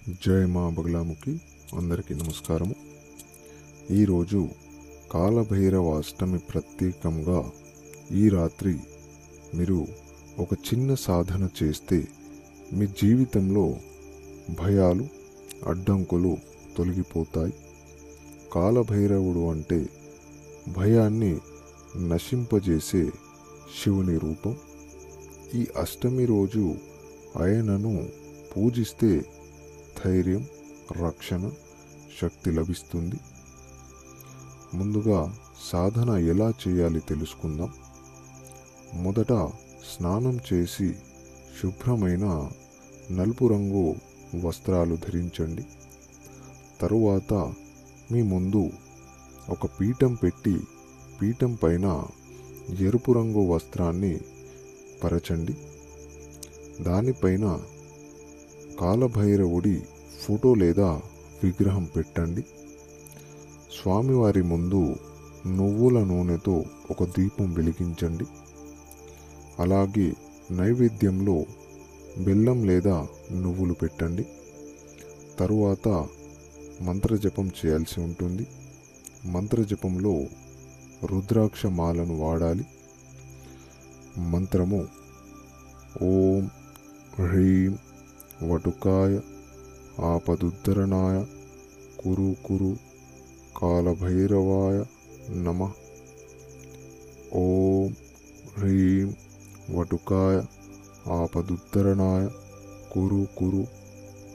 జై మా బగలాముఖి అందరికీ నమస్కారము. ఈరోజు కాలభైరవ అష్టమి ప్రత్యేకంగా ఈ రాత్రి మీరు ఒక చిన్న సాధన చేస్తే మీ జీవితంలో భయాలు అడ్డంకులు తొలగిపోతాయి. కాలభైరవుడు అంటే భయాన్ని నశింపజేసే శివుని రూపం. ఈ అష్టమి రోజు ఆయనను పూజిస్తే ధైర్యం, రక్షణ, శక్తి లభిస్తుంది. ముందుగా సాధన ఎలా చేయాలి తెలుసుకుందాం. మొదట స్నానం చేసి శుభ్రమైన నలుపు రంగు వస్త్రాలు ధరించండి. తరువాత మీ ముందు ఒక పీఠం పెట్టి పీఠం పైన ఎరుపు రంగు వస్త్రాన్ని పరచండి. దానిపైన కాలభైరవుడి ఫోటో లేదా విగ్రహం పెట్టండి. స్వామివారి ముందు నువ్వుల నూనెతో ఒక దీపం వెలిగించండి. అలాగే నైవేద్యంలో బెల్లం లేదా నువ్వులు పెట్టండి. తరువాత మంత్రజపం చేయాల్సి ఉంటుంది. మంత్రజపంలో రుద్రాక్ష మాలను వాడాలి. మంత్రము ఓం హ్రీం వటుకాయ ఆపదుద్ధరణాయ కురు కురు కాలభైరవాయ నమః. ఓం హ్రీం వటుకాయ ఆపదుద్ధరణాయ కురు కురు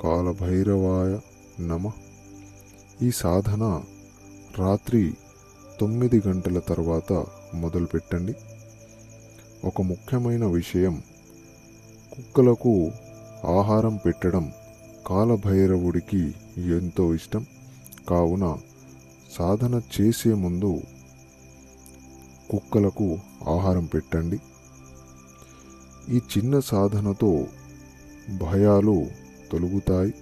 కాలభైరవాయ నమః. ఈ సాధన రాత్రి 9 గంటల తర్వాత మొదలుపెట్టండి. ఒక ముఖ్యమైన విషయం, కుక్కలకు ఆహారం పెట్టడం కాలభైరవుడికి ఎంతో ఇష్టం. కావున సాధన చేసే ముందు కుక్కలకు ఆహారం పెట్టండి. ఈ చిన్న సాధనతో భయాలు తొలగుతాయి,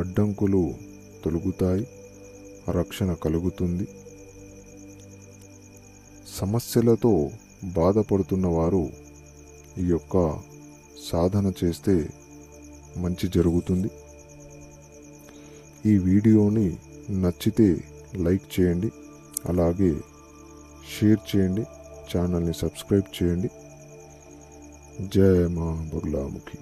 అడ్డంకులు తొలగుతాయి, రక్షణ కలుగుతుంది. సమస్యలతో బాధపడుతున్న వారు ఈ యొక్క సాధన చేస్తే మంచి జరుగుతుంది. ఈ వీడియోని నచ్చితే లైక్ చేయండి, అలాగే షేర్ చేయండి, ఛానల్ని సబ్స్క్రైబ్ చేయండి. జై మా బగలాముఖి.